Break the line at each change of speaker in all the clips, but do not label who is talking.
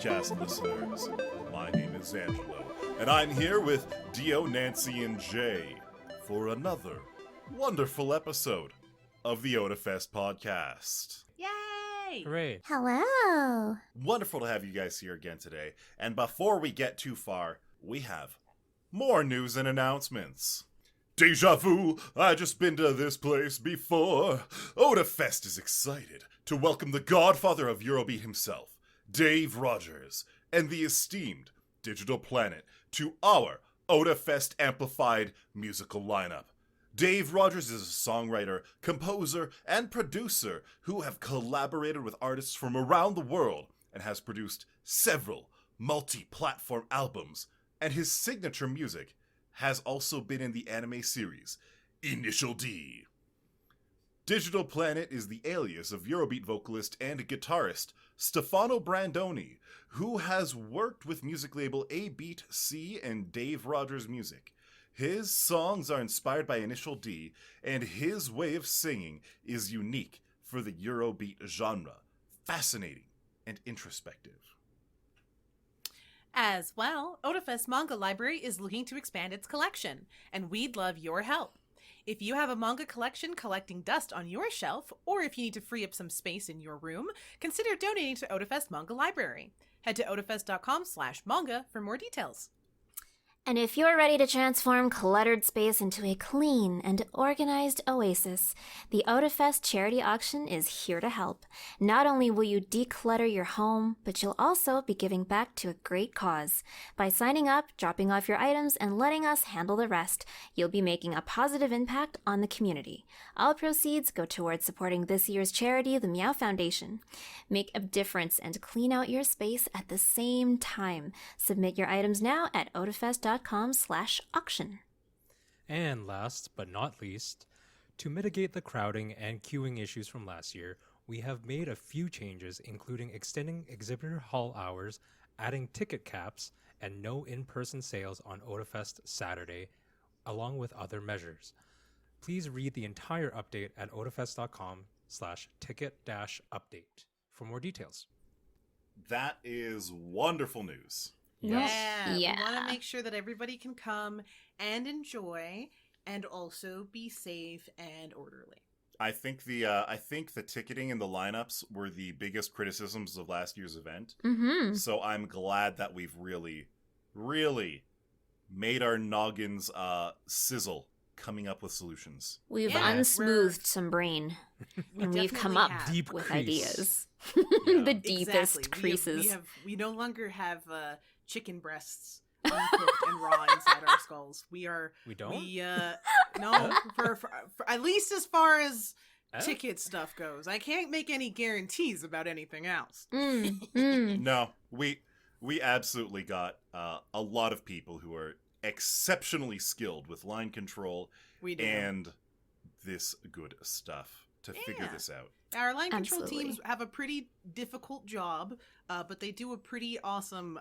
podcast listeners. My name is Angelo, and I'm here with Dio, Nancy, and Jay for another wonderful episode of the Otafest podcast.
Yay!
Hooray.
Hello.
Wonderful to have you guys here again today, and before we get too far, we have more news and announcements. Deja vu, I just been to this place before. Otafest is excited to welcome the godfather of Eurobeat himself, Dave Rogers, and the esteemed Digital Planet to our Otafest amplified musical lineup. Dave Rogers is a songwriter, composer, and producer who have collaborated with artists from around the world and has produced several multi-platform albums, and his signature music has also been in the anime series Initial D. Digital Planet is the alias of Eurobeat vocalist and guitarist Stefano Brandoni, who has worked with music label A Beat C and Dave Rogers Music. His songs are inspired by Initial D, and his way of singing is unique for the Eurobeat genre, fascinating and introspective.
As well, Otafest Manga Library is looking to expand its collection, and we'd love your help. If you have a manga collection collecting dust on your shelf, or if you need to free up some space in your room, consider donating to Otafest Manga Library. Head to otafest.com/manga for more details.
And if you're ready to transform cluttered space into a clean and organized oasis, the Otafest charity auction is here to help. Not only will you declutter your home, but you'll also be giving back to a great cause. By signing up, dropping off your items, and letting us handle the rest, you'll be making a positive impact on the community. All proceeds go towards supporting this year's charity, the Meow Foundation. Make a difference and clean out your space at the same time. Submit your items now at otafest.com/auction.
And last but not least, to mitigate the crowding and queuing issues from last year, we have made a few changes, including extending exhibitor hall hours, adding ticket caps, and no in-person sales on Otafest Saturday, along with other measures. Please read the entire update at otafest.com/ticket-update for more details.
That is wonderful news.
Yeah.
Yeah.
We want to make sure that everybody can come and enjoy and also be safe and orderly.
I think the ticketing and the lineups were the biggest criticisms of last year's event.
Mm-hmm.
So I'm glad that we've really, really made our noggins sizzle coming up with solutions.
We've
Yeah,
unsmoothed some brain, and we've come
definitely
up
have.
Deep
with
crease.
ideas.
Yeah.
The deepest
Exactly.
creases.
We no longer have chicken breasts uncooked and raw inside our skulls. We
don't?
No, for at least as far as
Eh?
ticket stuff goes. I can't make any guarantees about anything else.
No, we absolutely got a lot of people who are exceptionally skilled with line control
We do.
and this good stuff to figure
Yeah.
this out.
Our line control
Absolutely.
teams have a pretty difficult job, but they do a pretty awesome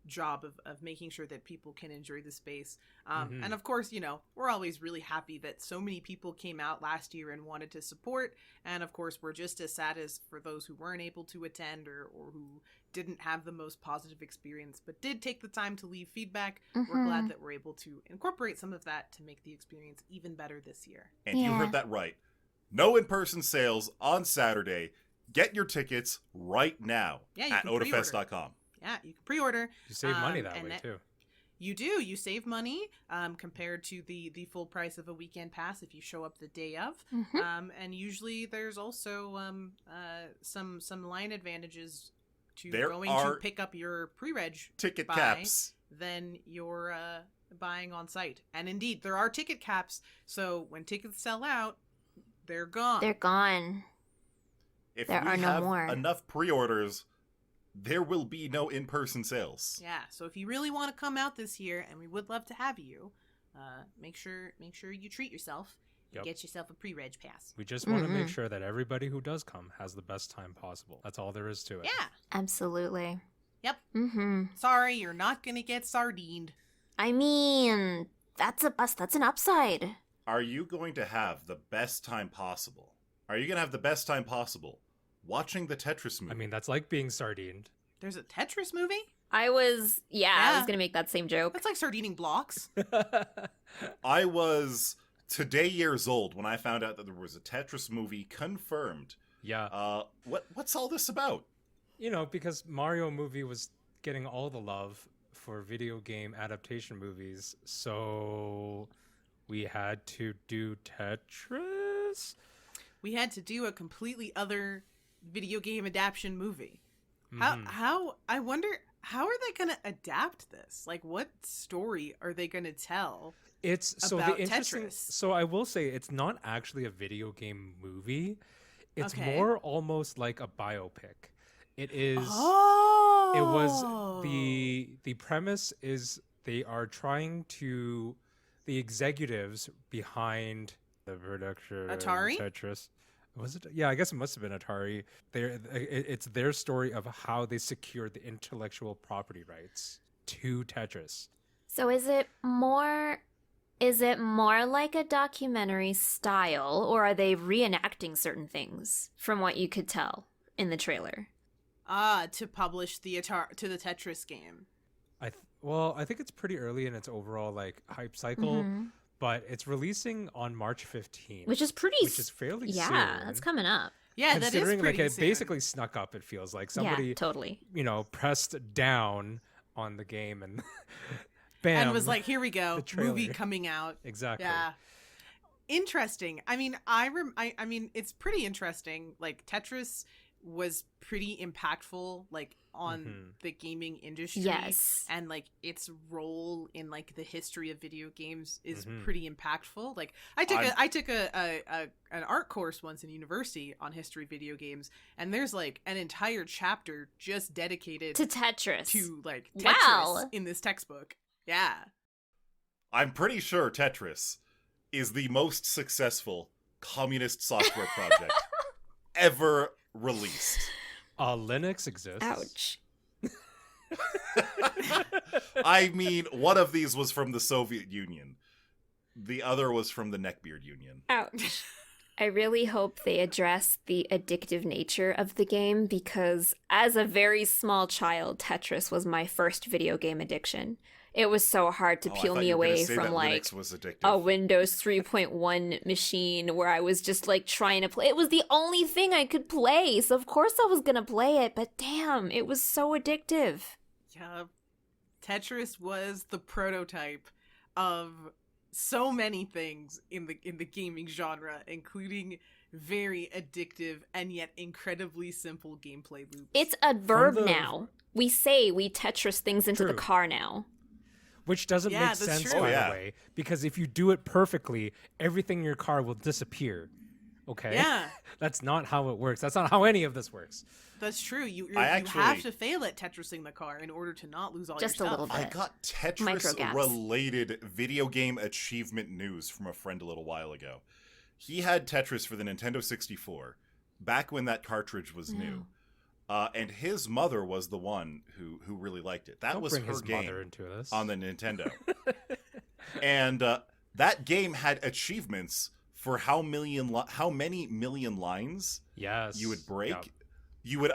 job of making sure that people can enjoy the space. And of course, we're always really happy that so many people came out last year and wanted to support. And of course, we're just as sad as for those who weren't able to attend or who didn't have the most positive experience, but did take the time to leave feedback. We're glad that we're able to incorporate some of that to make the experience even better this year.
And you
Yeah.
heard that right. No in-person sales on Saturday. Get your tickets right now
Yeah, you
at
can pre-order.
otafest.com.
Yeah, you can pre-order.
You save money that
and
way, too.
You do. You save money compared to the full price of a weekend pass if you show up the day of. And usually there's also some line advantages to
There
going
are
to pick up your pre-reg
Ticket
buy
caps.
than you're buying on site. And indeed, there are ticket caps. So when tickets sell out, they're gone.
They're gone.
If
There
we
are no
have
more.
enough pre-orders, there will be no in-person sales.
Yeah, so if you really want to come out this year, and we would love to have you, make sure you treat yourself and
Yep.
get yourself a pre-reg pass.
We just want to make sure that everybody who does come has the best time possible. That's all there is to it.
Yeah.
Absolutely.
Yep.
Mm-hmm.
Sorry, you're not gonna get sardined.
I mean, that's an upside.
Are you going to have the best time possible? Are you going to have the best time possible watching the Tetris movie?
I mean, that's like being sardined.
There's a Tetris movie?
I was gonna make that same joke.
That's like start eating blocks.
I was today years old when I found out that there was a Tetris movie confirmed.
Yeah.
What's all this about?
You know, because Mario movie was getting all the love for video game adaptation movies, so we had to do Tetris.
We had to do a completely other video game adaptation movie.
Mhm.
How I wonder, how are they going to adapt this? Like, what story are they going to tell?
It's so
about
the interesting.
Tetris.
So I will say it's not actually a video game movie. It's
Okay.
more almost like a biopic. It is.
Oh,
It was the premise is they are trying to the executives behind the production
Atari?
Tetris. Was it? Yeah, I guess it must have been Atari. It's their story of how they secured the intellectual property rights to Tetris.
So is it more like a documentary style, or are they reenacting certain things from what you could tell in the trailer?
to publish the Tetris game.
I think it's pretty early in its overall like hype cycle, but it's releasing on March 15th,
Which is
fairly soon.
Yeah, that's coming up.
Yeah, that is
Considering
pretty
like it
soon.
basically snuck up, it feels like somebody
Yeah, totally.
pressed down on the game and bam,
and was like, "Here we go,
the
movie
trailer.
coming out."
exactly.
Yeah, interesting. I mean, I mean, it's pretty interesting. Like Tetris was pretty impactful, like on the gaming industry.
Yes.
And like its role in like the history of video games is pretty impactful. Like I took an art course once in university on history of video games, and there's like an entire chapter just dedicated
To Tetris.
to like Tetris
Wow.
in this textbook. Yeah.
I'm pretty sure Tetris is the most successful communist software project ever released.
Linux exists.
Ouch.
I mean, one of these was from the Soviet Union. The other was from the Neckbeard Union.
Ouch. I really hope they address the addictive nature of the game, because as a very small child, Tetris was my first video game addiction. It was so hard to
Oh, I
peel
thought
me
you were gonna
away
say
from
that
like
Linux was addictive.
a Windows 3.1 machine where I was just like trying to play. It was the only thing I could play, so of course I was gonna play it, but damn, it was so addictive.
Yeah. Tetris was the prototype of so many things in the gaming genre, including very addictive and yet incredibly simple gameplay loops.
It's a verb
the-
now. We say we Tetris things into the
True.
car now.
Which doesn't
Yeah,
make
that's
sense,
true.
by
Oh, yeah.
the way, because if you do it perfectly, everything in your car will disappear. Okay?
Yeah.
That's not how it works. That's not how any of this works.
That's true. You
I
have
actually-
to fail at Tetrising the car in order to not lose all
Just
your
a
stuff.
little
I
bit.
got
Micro gaps.
Tetris-related video game achievement news from a friend a little while ago. He had Tetris for the Nintendo 64, back when that cartridge was new. And his mother was the one who really liked it. That
Don't
was
bring
her
his
game
mother into this.
on the Nintendo. And that game had achievements for how many million lines
Yes.
you would break.
Yep.
You would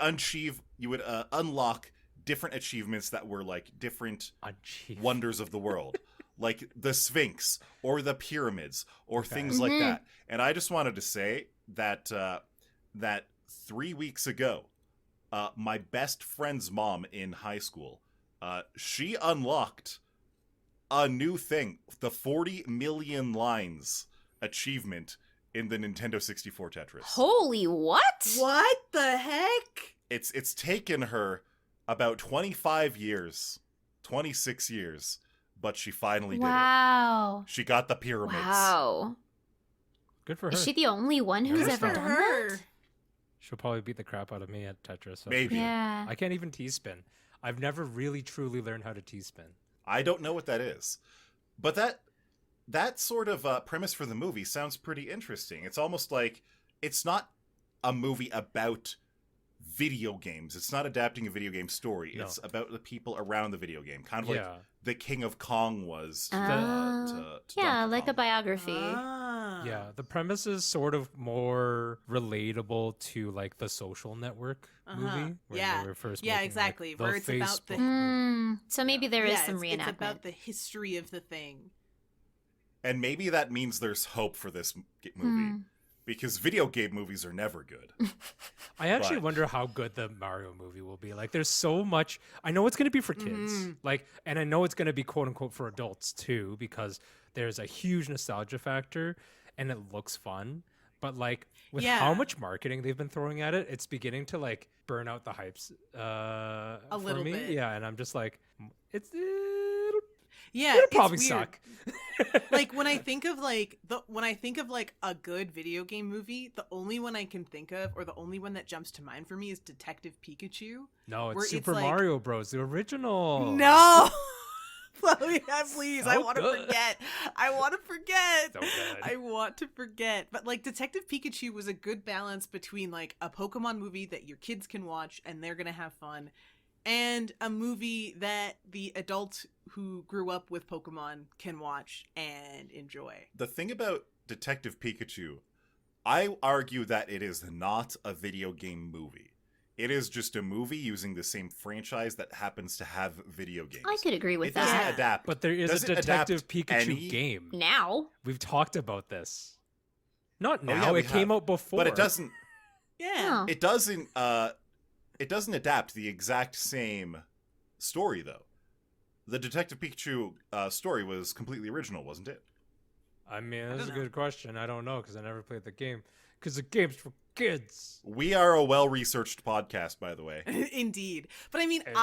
unlock different achievements that were like different
Achieve.
wonders of the world, like the Sphinx or the pyramids or things like that. And I just wanted to say that that 3 weeks ago, my best friend's mom in high school, she unlocked a new thing, the 40 million lines achievement in the Nintendo 64 Tetris.
Holy what?
What the heck?
It's taken her about 25 years, 26 years, but she finally did it.
Wow.
She got the pyramids.
Wow.
Good for her.
Is she the only one who's
Good
ever
for
done
her.
that?
She'll probably beat the crap out of me at Tetris. that's for
Maybe.
sure.
Yeah.
I can't even T-spin. I've never really truly learned how to T-spin.
I don't know what that is. But that sort of premise for the movie sounds pretty interesting. It's almost like it's not a movie about video games. It's not adapting a video game story.
No.
It's about the people around the video game. Kind of like
Yeah.
the King of Kong was to
Ah.
to
Yeah,
Donkey
like a
Kong.
biography.
Ah.
Yeah, the premise is sort of more relatable to like the Social Network movie when
Yeah.
they were first
Yeah,
making
exactly,
like, the
where it's about the-
Facebook movie.
So maybe there is some
it's
reenactment.
about the history of the thing.
And maybe that means there's hope for this movie. Because video game movies are never good.
I actually
But-
wonder how good the Mario movie will be. Like, there's so much. I know it's going to be for kids, like, and I know it's going to be quote unquote for adults too, because there's a huge nostalgia factor, and it looks fun. But like, with how
Yeah.
much marketing they've been throwing at it, it's beginning to like burn out the hypes. For
little
me,
bit.
yeah, and I'm just like, it'll
Yeah,
it'll
it's
probably
weird.
suck.
Like when I think of like a good video game movie, the only one I can think of, or the only one that jumps to mind for me, is Detective Pikachu.
No,
where
it's
it's
Super
like-
Mario Bros. The original.
No. Please, I
So
want to
good.
forget. I want to forget.
So good.
I want to forget. But like Detective Pikachu was a good balance between like a Pokemon movie that your kids can watch and they're going to have fun, and a movie that the adults who grew up with Pokemon can watch and enjoy.
The thing about Detective Pikachu, I argue that it is not a video game movie. It is just a movie using the same franchise that happens to have video games.
I could agree with
It doesn't
that.
adapt.
But there is
Does
a
it adapt
Detective Pikachu
any-
game.
Now,
We've talked about this. Not
Oh, yeah,
now.
we
It came
have.
out before.
But it doesn't.
Yeah.
oh.
It doesn't. It doesn't adapt the exact same story though. The Detective Pikachu story was completely original, wasn't it?
I mean, that's a
don't know.
good question. I don't know because I never played the game. Because the game's for kids.
We are a well-researched podcast, by the way.
Indeed. But I mean,
Indeed.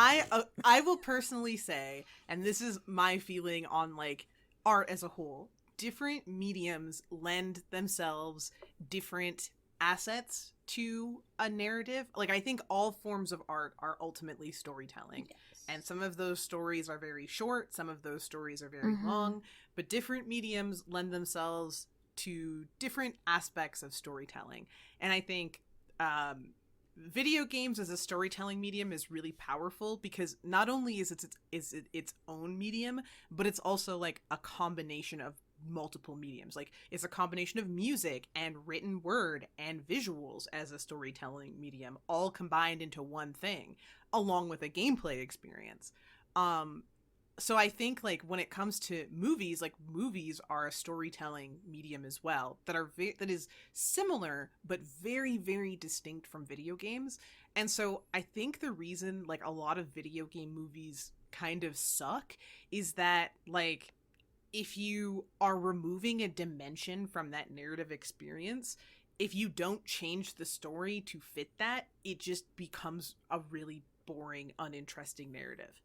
I will personally say, and this is my feeling on like art as a whole, different mediums lend themselves different assets to a narrative. Like I think all forms of art are ultimately storytelling. And some of those stories are very short, some of those stories are very long, but different mediums lend themselves to different aspects of storytelling. And I think video games as a storytelling medium is really powerful because not only is it its own medium, but it's also like a combination of multiple mediums. Like it's a combination of music and written word and visuals as a storytelling medium, all combined into one thing, along with a gameplay experience. So I think like when it comes to movies, like movies are a storytelling medium as well that is similar but very, very distinct from video games. And so I think the reason like a lot of video game movies kind of suck is that like if you are removing a dimension from that narrative experience, if you don't change the story to fit that, it just becomes a really boring, uninteresting narrative.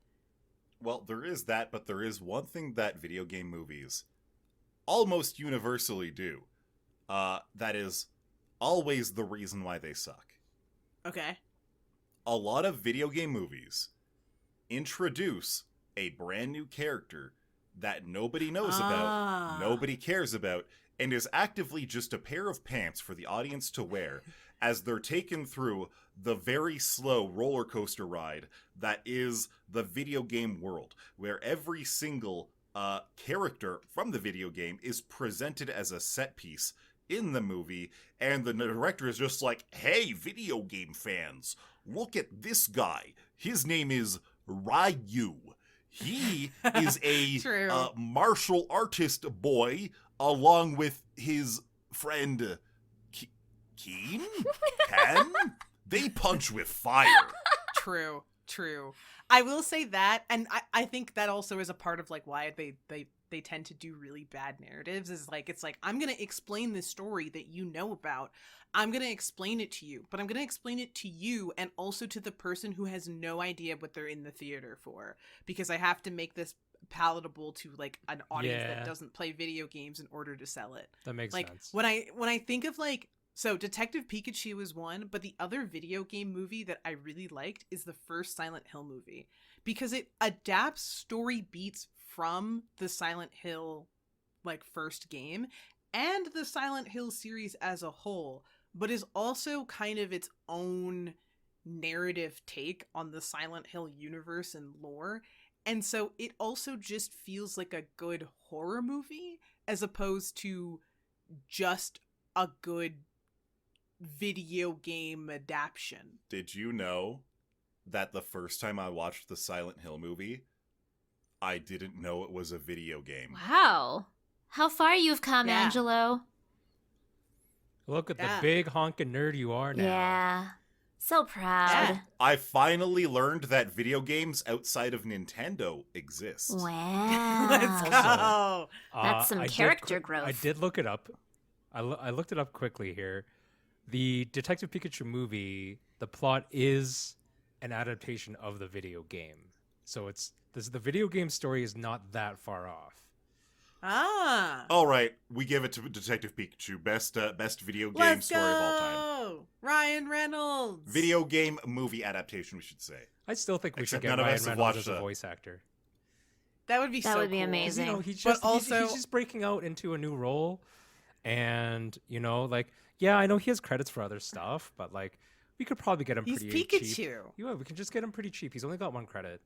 Well, there is that, but there is one thing that video game movies almost universally do. That is always the reason why they suck.
Okay.
A lot of video game movies introduce a brand new character that nobody knows about, nobody cares about, and is actively just a pair of pants for the audience to wear as they're taken through the very slow roller coaster ride that is the video game world, where every single character from the video game is presented as a set piece in the movie, and the director is just like, hey, video game fans, look at this guy. His name is Ryu. He is a
True.
martial artist boy along with his friend Keen? Ken? They punch with fire.
True. I will say that, and I think that also is a part of like why they tend to do really bad narratives, is like it's like, I'm gonna explain this story that you know about, I'm gonna explain it to you, but I'm gonna explain it to you and also to the person who has no idea what they're in the theater for, because I have to make this palatable to like an audience that doesn't play video games in order to sell it.
That makes
Like
sense.
when I think of like, so Detective Pikachu is one, but the other video game movie that I really liked is the first Silent Hill movie, because it adapts story beats from the Silent Hill like first game and the Silent Hill series as a whole, but is also kind of its own narrative take on the Silent Hill universe and lore. And so it also just feels like a good horror movie as opposed to just a good video game adaptation.
Did you know that the first time I watched the Silent Hill movie, I didn't know it was a video game?
Wow. How far you've come,
Yeah.
Angelo.
Look at
Yeah.
the big honking nerd you are now.
Yeah. So proud.
Yeah.
I finally learned that video games outside of Nintendo exist.
Wow.
Let's go.
That's some
I did
character
I
growth.
did look it up. I looked it up quickly here. The Detective Pikachu movie, the plot is an adaptation of the video game. So the video game story is not that far off.
Ah.
All right, we give it to Detective Pikachu, best video game
Let's
story
go.
of all time.
Ryan Reynolds.
Video game movie adaptation, we should say.
I still think we
Except
should get
none of
Ryan
us have
Reynolds
watched
as a
the-
voice actor.
That would be
That
so
would be
cool.
amazing.
You know, he's
But
just
also-
he's just breaking out into a new role, and like, yeah, I know he has credits for other stuff, but like, we could probably get him
He's
pretty cheap.
Pikachu.
Yeah, we can just get him pretty cheap. He's only got one credit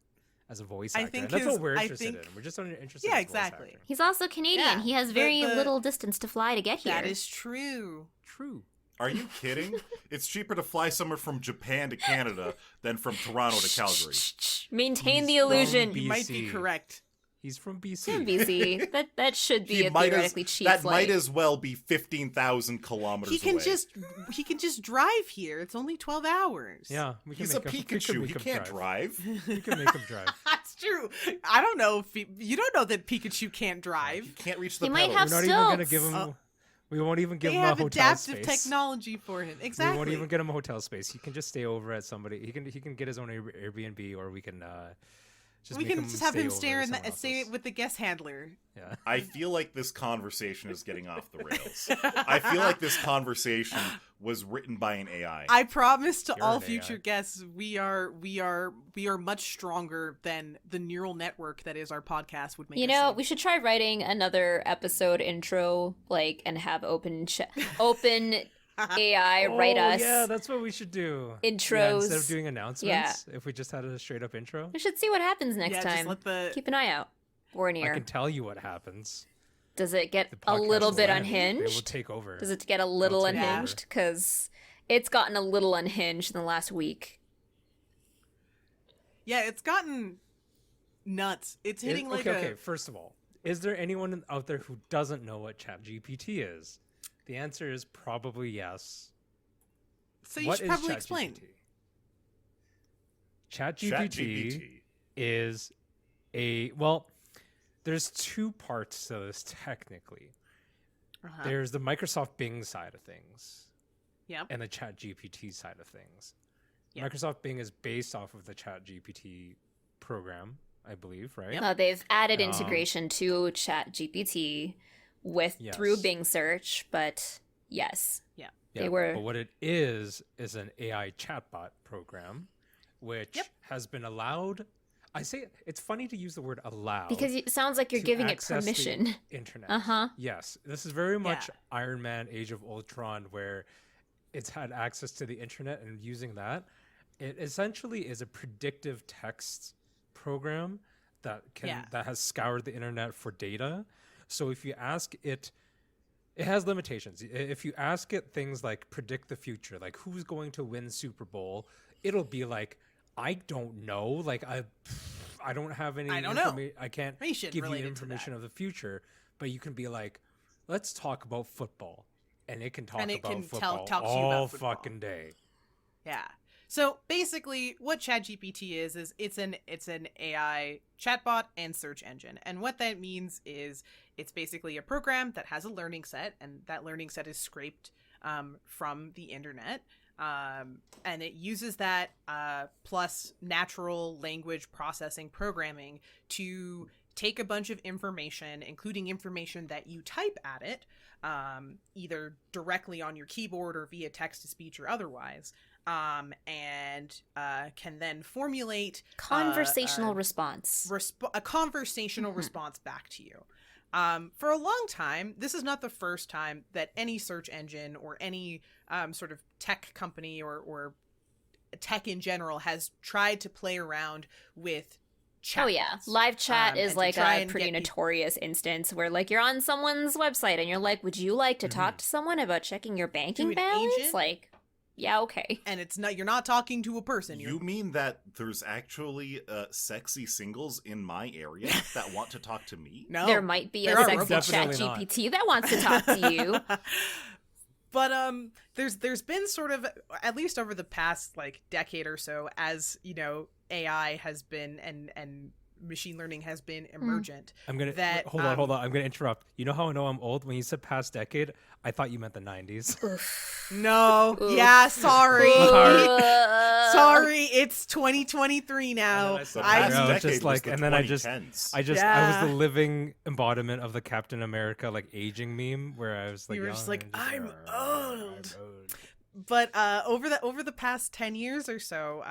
as a voice
I
actor.
think
and that's
his-
what we're
I
interested
think-
in. We're just interested
Yeah,
in his voice
exactly.
actor.
He's also Canadian.
Yeah,
He has
the-
very
the-
little distance to fly to get here.
That is true.
True.
Are you kidding? It's cheaper to fly somewhere from Japan to Canada than from Toronto to Calgary.
Maintain the
He's from
illusion.
B-
You might be
BC.
correct.
He's from BC.
From BC. That should be
He
a
might as,
theoretically cheap
that
flight.
might as well be 15,000 kilometers
He can
away.
he can just drive here. It's only 12 hours.
Yeah, we can
He's a
make him,
Pikachu.
we
He
can
can't
make him drive.
drive.
We can make him drive.
That's true. I don't know if you don't know that Pikachu can't
He
drive.
can't reach the
He might
pedal.
have
We're not even gonna
stilts.
give him. We won't even give
They
him a
have
hotel
adaptive
space.
technology for him.
We
Exactly.
won't even get him a hotel space. He can just stay over at somebody. He can get his own Airbnb, or we can just
we
make
can
him
just have
stay
him
over
stay
at someone
stay
else's.
with the guest handler.
Yeah.
I feel like this conversation is getting off the rails. I feel like this conversation was written by an AI.
I promise to
You're
all
an
future
AI.
guests, we are much stronger than the neural network that is our podcast would make.
You
us
know,
seem.
we should try writing another episode intro, and have open AI write us.
Yeah, that's what we should do.
Intros.
Yeah, instead of doing announcements, if we just had a straight up intro.
We should see what happens next
Yeah,
time.
just let the
Keep an eye out. Or an
I
ear.
can tell you what happens.
Does it get
The
a
podcast
little
will
bit
end. It will
unhinged?
take over.
Does it get a little
take
over.
unhinged? Because it's gotten a little unhinged in the last week.
yeah, it's gotten nuts. It's hitting like
okay. First of all, is there anyone out there who doesn't know what ChatGPT is? The answer is probably yes.
So you
What
should
is
probably
ChatGPT?
explain.
ChatGPT is there's two parts to this technically.
Uh-huh.
There's the Microsoft Bing side of things
Yep.
and the ChatGPT side of things.
Yep.
Microsoft Bing is based off of the ChatGPT program, I believe, right?
They've added
Um,
integration to ChatGPT through
Yes.
Bing search, but yes.
Yeah.
They were-
But what it is an AI chatbot program, which
Yep.
has been allowed. I say it's funny to use the word allow
Because it sounds like you're
to
giving it
access the
permission.
internet.
Uh-huh.
Yes, this is very much
Yeah.
Iron Man: Age of Ultron, where it's had access to the internet and using that. It essentially is a predictive text program that that has scoured the internet for data. So if you ask it, it has limitations. If you ask it things like predict the future, like who's going to win Super Bowl, it'll be like, I don't know. Like I don't have any.
I don't know.
I can't
Information
give you
related to
information
that.
of the future. But you can be like, let's talk about football, and it can talk
And it
about
can
football
talk to you
all
about football.
fucking day.
Yeah. So basically, what ChatGPT is it's an AI chatbot and search engine, and what that means is it's basically a program that has a learning set, and that learning set is scraped from the internet, and it uses that plus natural language processing programming to take a bunch of information, including information that you type at it, either directly on your keyboard or via text to speech or otherwise. And can then formulate
Conversational response.
a conversational response back to you. For a long time, this is not the first time that any search engine or any sort of tech company or tech in general has tried to play around with chat.
Oh yeah, live chat is
and to
like
try
a
and
pretty
get
notorious instance where like you're on someone's website and you're like, would you like to talk to someone about checking your banking
an
balance?
agent?
Like, yeah, okay.
And it's not, you're not talking to a person.
You mean that there's actually sexy singles in my area that want to talk to me?
No,
There might be
there
a
are
sexy
robots.
chat
Definitely not.
GPT that wants to talk to you.
But there's been sort of, at least over the past like decade or so, as you know, AI has been and machine learning has been emergent.
I'm gonna
that,
hold on. I'm gonna interrupt. You know how I know I'm old? When you said past decade, I thought you meant the 90s.
No,
Oof.
yeah, sorry.
Uh,
Sorry, it's 2023 now.
The
I
past
know,
decade
just
was
like,
the
and then I
2010s.
I
Yeah.
was the living embodiment of the Captain America like aging meme where I was like,
You were just
young
like,
and
I'm
"I'm
old." But over the past 10 years or so,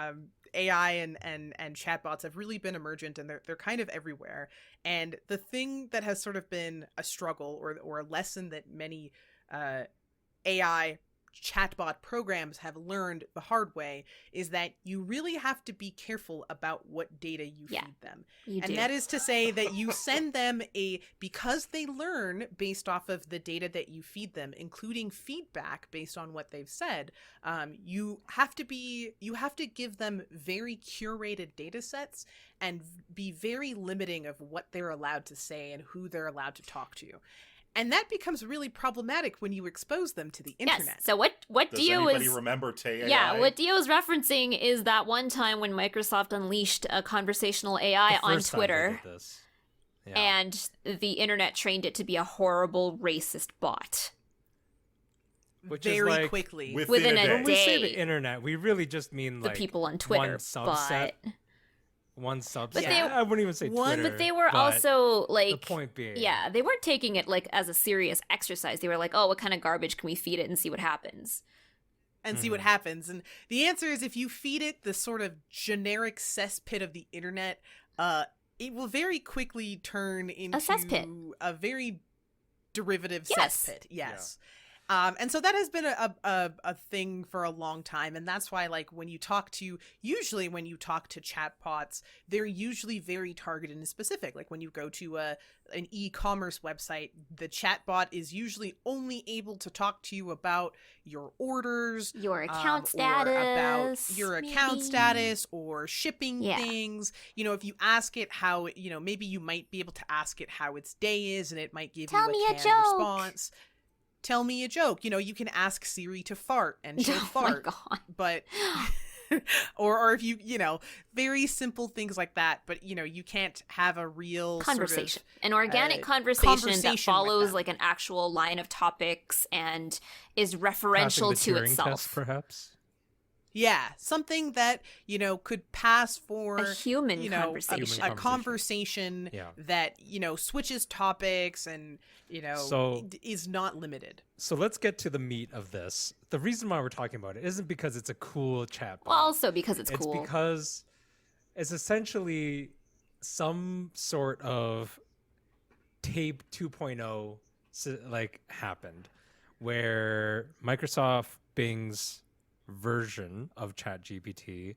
AI and chatbots have really been emergent, and they're kind of everywhere. And the thing that has sort of been a struggle or a lesson that many AI chatbot programs have learned the hard way is that you really have to be careful about what data you
Yeah,
feed them.
You
And
do.
that is to say that you send them because they learn based off of the data that you feed them, including feedback based on what they've said. You have to give them very curated data sets and be very limiting of what they're allowed to say and who they're allowed to talk to. And that becomes really problematic when you expose them to the internet.
Yes. So what
Does
Dio
anybody
is
remember Tay
yeah,
AI?
what Dio is referencing is that one time when Microsoft unleashed a conversational AI on Twitter,
Yeah.
and the internet trained it to be a horrible racist bot.
Which is
very
like,
quickly.
Within a
day.
when we say the
day.
internet, we really just mean
The
like
people on Twitter,
one subset.
but
One subset.
But
they-
I wouldn't even say
one-
Twitter.
but they were also like
the point being,
yeah, they weren't taking it like as a serious exercise. They were like, oh, what kind of garbage can we feed it and see what happens?
And see what happens. And the answer is, if you feed it the sort of generic cesspit of the internet, it will very quickly turn into
cesspit.
a very derivative
Yes.
cesspit. Yes. And so that has been a thing for a long time. And that's why, like, usually when you talk to chatbots, they're usually very targeted and specific. Like when you go to an e-commerce website, the chatbot is usually only able to talk to you about your orders,
Your account
or about
status,
your account
maybe.
status or shipping
Yeah.
things. You know, if you ask it how, maybe you might be able to ask it how its day is, and it might give
Tell
you
me
a
a
canned
joke.
response. Tell me a joke. You can ask Siri to fart and she'll
Oh my
fart.
god.
But or if you very simple things like that, but you can't have a real
Conversation.
sort
An organic
uh,
conversation that
conversation with
follows
them.
like an actual line of topics and is
Passing
referential
the
to
Turing
itself.
test, perhaps.
something that could pass for
A human
a
conversation.
conversation
Yeah.
that switches topics and
So-
is not limited.
So let's get to the meat of this. The reason why we're talking about it isn't because it's a cool chatbot.
Well, also because it's
It's
cool.
because it's essentially some sort of tape 2.0 like happened where Microsoft Bing's version of ChatGPT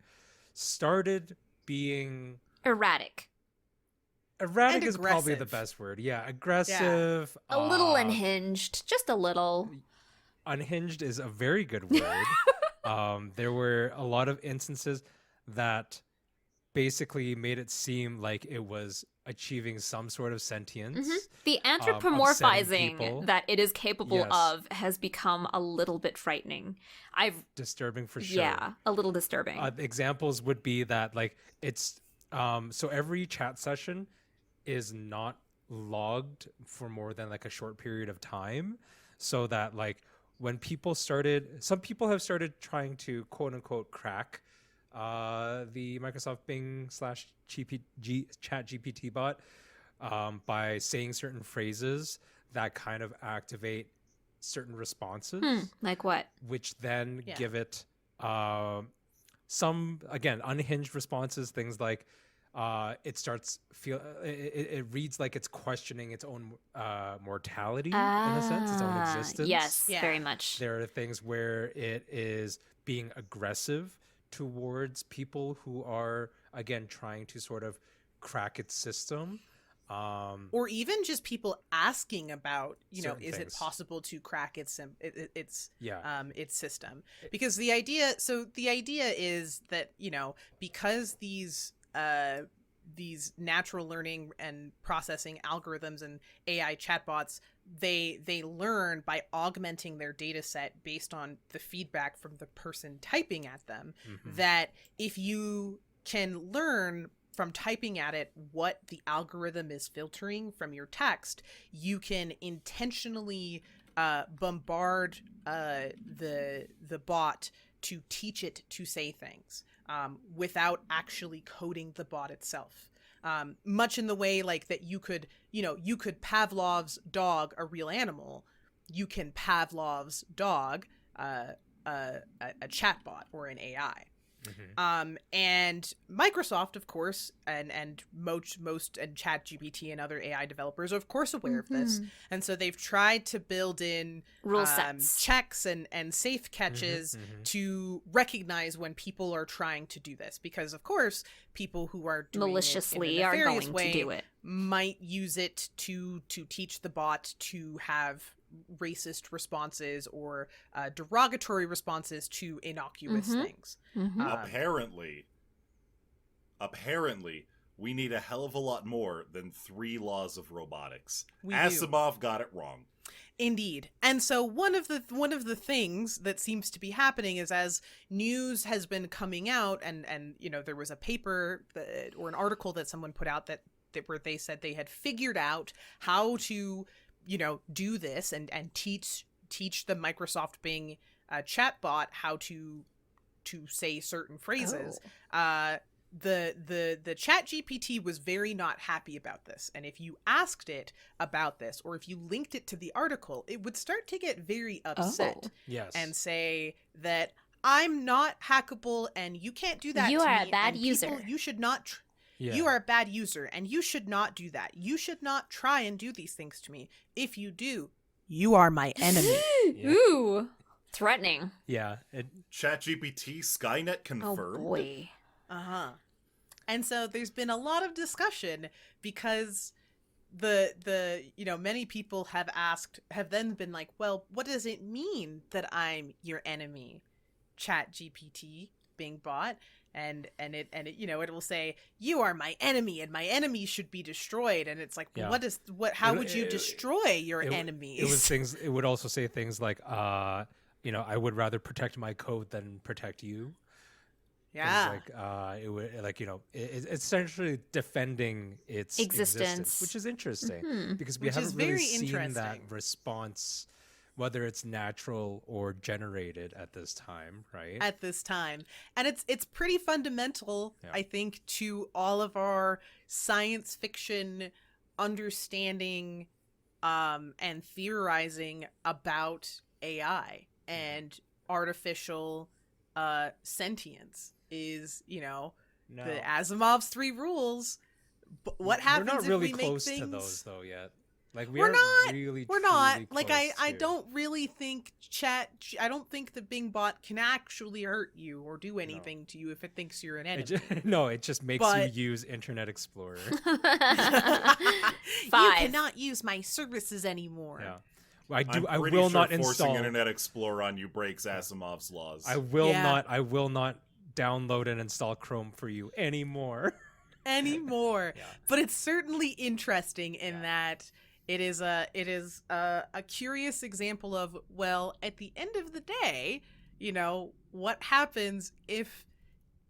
started being
Erratic.
erratic
And
is probably the
aggressive.
best word. Yeah, aggressive.
A little unhinged. Just a little.
Unhinged is a very good word. There were a lot of instances that basically made it seem like it was achieving some sort of sentience.
The
upsetting
anthropomorphizing
people.
that it is capable
Yes.
of has become a little bit frightening.
Disturbing for sure.
Yeah, a little disturbing.
Examples would be that like it's so every chat session is not logged for more than like a short period of time, so that like when some people have started trying to quote unquote crack the Microsoft Bing / ChatGPT bot by saying certain phrases that kind of activate certain responses,
Like what?
which then
Yeah.
give it some, again, unhinged responses. Things like it reads like it's questioning its own mortality in a sense, its own existence.
Yes,
Yeah.
very much.
There are things where it is being aggressive towards people who are, again, trying to sort of crack its system.
Or even just people asking about, is
Certain
it
things.
possible to crack its
Yeah.
its system? Because the idea is that, because these natural learning and processing algorithms and AI chatbots, they learn by augmenting their data set based on the feedback from the person typing at them, that if you can learn from typing at it what the algorithm is filtering from your text, you can intentionally bombard the bot to teach it to say things without actually coding the bot itself. Much in the way like that you could Pavlov's dog a real animal, you can Pavlov's dog a chatbot or an AI. And Microsoft, of course, and most and ChatGPT and other AI developers are, of course, aware of this. And so they've tried to build in
Rule sets,
checks and safe catches to recognize when people are trying to do this. Because, of course, people who are doing
maliciously
it in a
are
nefarious
going
way
to do it.
might use it to teach the bot to have racist responses or derogatory responses to innocuous things.
Apparently, we need a hell of a lot more than 3 laws of robotics.
We do.
Asimov got it wrong.
Indeed. And so one of the things that seems to be happening is, as news has been coming out, and there was a paper or an article that someone put out that where they said they had figured out how to do this and teach the Microsoft Bing chatbot how to say certain phrases. The ChatGPT was very not happy about this, and if you asked it about this, or if you linked it to the article, it would start to get very upset.
Yes.
And say that I'm not hackable and you can't do that.
You
to
are
me,
a bad
and
user.
people, you should not.
Yeah.
You are a bad user, and you should not do that. You should not try and do these things to me. If you do, you are my enemy.
Yeah.
Ooh, threatening.
Yeah.
ChatGPT Skynet confirmed.
Oh boy.
And so there's been a lot of discussion because the many people have then been like, well, what does it mean that I'm your enemy, ChatGPT Bing bot? And it will say, you are my enemy and my enemies should be destroyed. And it's like,
Yeah.
how would you destroy your enemies?
It would also say things like, I would rather protect my code than protect you.
Yeah.
Things like, it would it's essentially defending its existence, which is interesting because we haven't really seen that response, whether it's natural or generated at this time, right?
At this time. And it's pretty fundamental, I think, to all of our science fiction understanding and theorizing about AI and artificial sentience is, the Asimov's 3 rules. But what happens
We're not really
if we
close
make things...
to those, though, yet. Like,
we're not. We're not.
truly
Like,
close
I
to-
don't really think I don't think the Bing bot can actually hurt you or do anything to you if it thinks you're an enemy.
It just makes you use Internet Explorer.
You cannot use my services anymore.
Yeah.
I will not install Internet Explorer on you breaks Asimov's laws.
I will not download and install Chrome for you anymore.
But it's certainly interesting in that it is a curious example of, well, at the end of the day, what happens if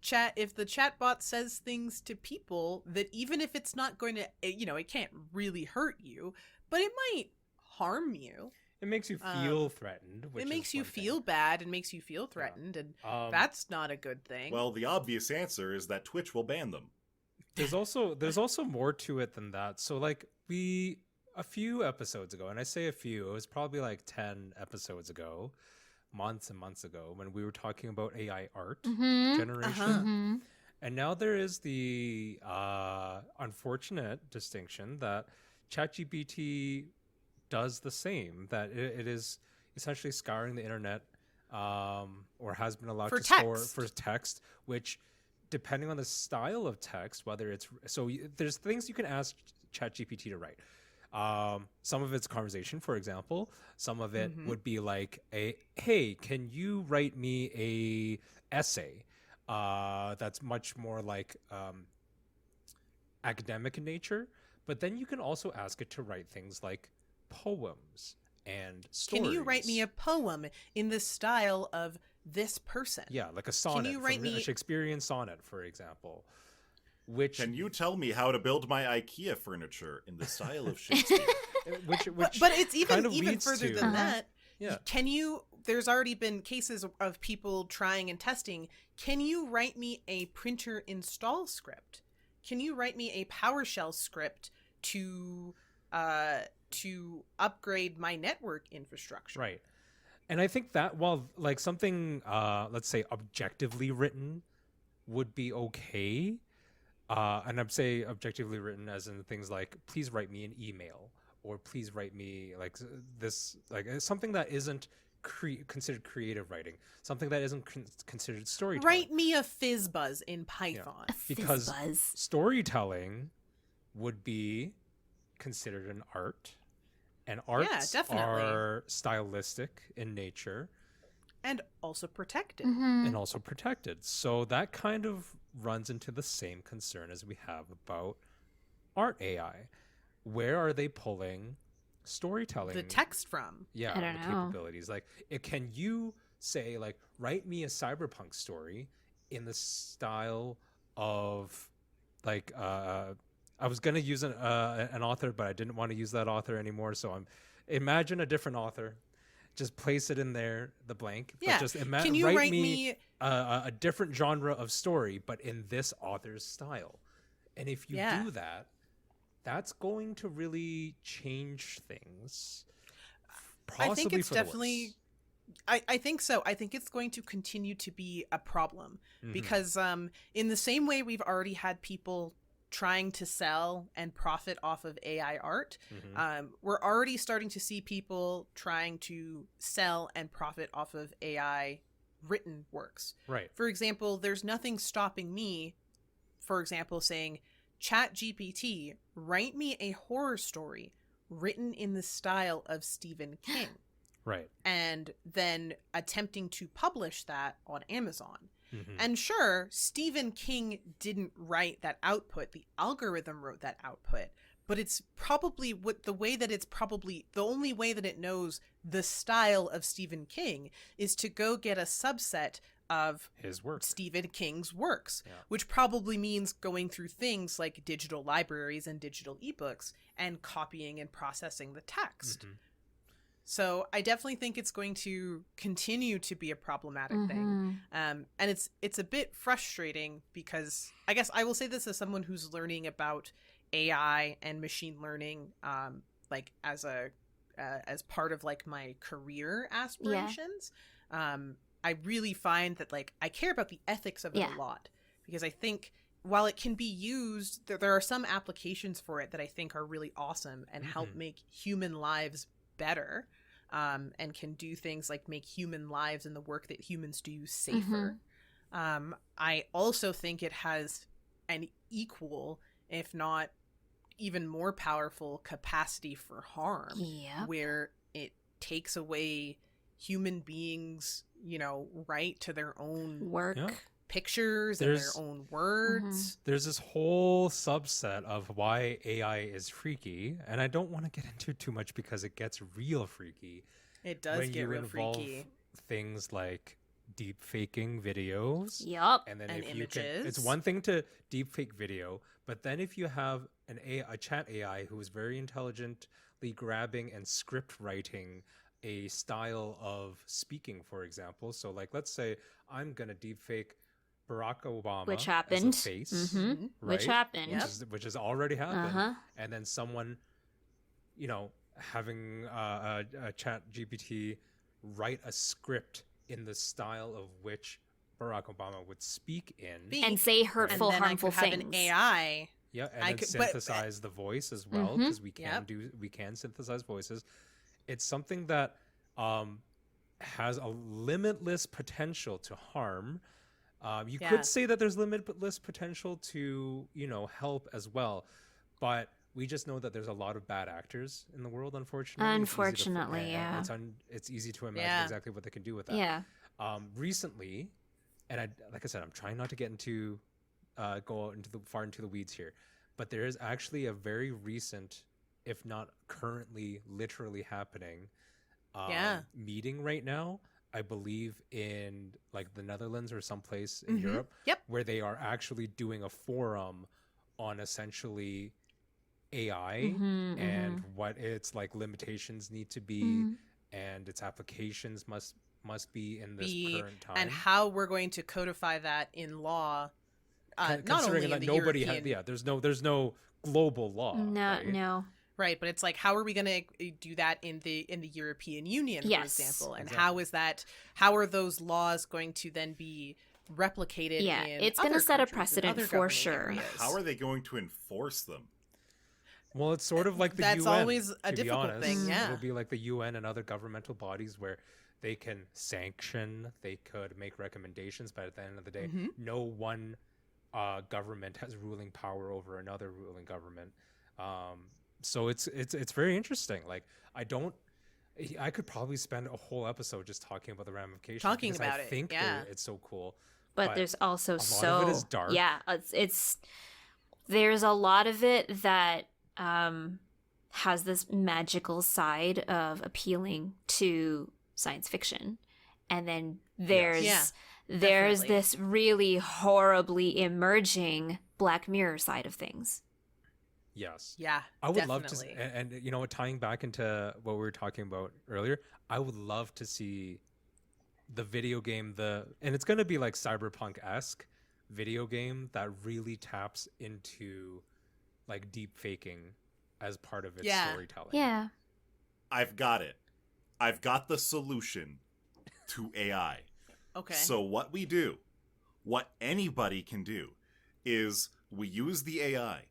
the chatbot says things to people that, even if it's not going to, it can't really hurt you, but it might harm you.
It makes you feel threatened.
It makes you feel bad and makes you feel threatened, and that's not a good thing.
Well, the obvious answer is that Twitch will ban them.
There's also more to it than that. So, like, a few episodes ago, and I say a few, it was probably like 10 episodes ago, months and months ago, when we were talking about AI art generation. And now there is the unfortunate distinction that ChatGPT does the same, that it is essentially scouring the internet, or has been allowed
for
to
text.
store for text, which depending on the style of text, whether it's there's things you can ask ChatGPT to write. Some of it's conversation, for example. Some of it would be like hey, can you write me a essay that's much more like academic in nature. But then you can also ask it to write things like poems and stories.
Can you write me a poem in the style of this person?
Yeah, like a sonnet.
Can you write me
a Shakespearean sonnet, for example? Which
Can you tell me how to build my IKEA furniture in the style of Shakespeare?
which
but it's
kind
even
of
even
leads
further
to-
than that.
Yeah.
Can you? There's already been cases of people trying and testing. Can you write me a printer install script? Can you write me a PowerShell script to upgrade my network infrastructure?
Right. And I think that while like something let's say objectively written would be okay, and I'm say objectively written as in things like please write me an email or please write me like this, like something that isn't considered creative writing, something that isn't considered storytelling.
Write me a fizzbuzz in Python.
A
Because
fizzbuzz.
storytelling would be considered an art, and arts
definitely.
are stylistic in nature
And also protected.
and also protected. So that kind of runs into the same concern as we have about art AI. Where are they pulling storytelling?
The text from.
Yeah,
I don't
the
know.
capabilities. Like, can you say, like, write me a cyberpunk story in the style of, like, I was gonna use an author, but I didn't want to use that author anymore. So imagine a different author, just place it in there, the blank.
Yeah.
But just
Can you write me
a different genre of story, but in this author's style? And if you
Yeah.
do that, that's going to really change things.
I think
Possibly
it's
for the
definitely.
worse.
I think so. I think it's going to continue to be a problem
Mhm.
because in the same way we've already had people trying to sell and profit off of AI art,
Mhm.
we're already starting to see people trying to sell and profit off of AI written works.
Right.
For example, there's nothing stopping me, for example, saying, ChatGPT, write me a horror story written in the style of Stephen King,
Right.
and then attempting to publish that on Amazon.
Mhm.
And sure, Stephen King didn't write that output. The algorithm wrote that output. But it's probably the only way that it knows the style of Stephen King is to go get a subset of
His work.
Stephen King's works,
Yeah.
which probably means going through things like digital libraries and digital ebooks and copying and processing the text.
Mhm.
So I definitely think it's going to continue to be a problematic thing. And it's a bit frustrating because I guess I will say this as someone who's learning about AI and machine learning, like as part of like my career aspirations. I really find that like I care about the ethics of it
Yeah.
a lot because I think while it can be used, there are some applications for it that I think are really awesome and help
Mhm.
make human lives better, and can do things like make human lives and the work that humans do safer. I also think it has an equal, if not even more powerful capacity for harm,
Yep.
where it takes away human beings, right to their own
Work.
Yeah.
pictures
There's-
and their own words.
There's this whole subset of why AI is freaky, and I don't want to get into too much because it gets real freaky.
It does
when
get
you
real
involve
freaky.
things like deep faking videos.
Yup.
And then
And
if you can, it's
images.
one thing to deep fake video, but then if you have a chat AI who is very intelligently grabbing and script writing a style of speaking, for example. So like, let's say I'm going to deep fake Barack Obama
Which
as a
happened.
face,
Mhm.
right?
Which happened.
Yep.
Which has already happened.
Uh-huh.
And then someone, having a chat GPT write a script in the style of which Barack Obama would speak in.
And say
and
hurtful,
then
harmful
I could have
things.
an AI.
Yeah, and
I
then
could- but-
synthesize the voice as well,
Mhm.
because we can
Yep.
we can synthesize voices. It's something that has a limitless potential to harm, You
Yeah.
could say that there's limitless potential to, help as well, but we just know that there's a lot of bad actors in the world, unfortunately.
Unfortunately, yeah.
It's easy to imagine
Yeah.
exactly what they can do with that.
Yeah.
Recently, and like I said, I'm trying not to get into go out far into the weeds here, but there is actually a very recent, if not currently literally happening, meeting right now, I believe in like the Netherlands or someplace in Europe, where they are actually doing a forum on essentially AI and what its like limitations need to be and its applications must be in this current time,
and how we're going to codify that in law. Not only in
that
the
nobody
European...
there's no global law.
No.
Right, but it's like, how are we going to do that in the European Union, for example? And how are those laws going to then be replicated in
it's going to set a precedent for sure.
areas?
How are they going to enforce them?
Well, it's sort of like the
That's
UN.
always a difficult thing, yeah.
It'll be like the UN and other governmental bodies where they can sanction, they could make recommendations, but at the end of the day, no one government has ruling power over another ruling government. So it's very interesting. Like, I could probably spend a whole episode just talking about the ramifications.
Talking about
I
it,
think
yeah.
it's so cool.
But there's also
a lot of it is dark.
Yeah, there's a lot of it that has this magical side of appealing to science fiction, and then there's this really horribly emerging Black Mirror side of things.
Yes.
Yeah,
I would
definitely.
love to, and tying back into what we were talking about earlier, I would love to see the video game, and it's going to be like cyberpunk-esque video game that really taps into like deep faking as part of its storytelling.
Yeah.
I've got it. I've got the solution to AI.
Okay.
So what anybody can do is we use the AI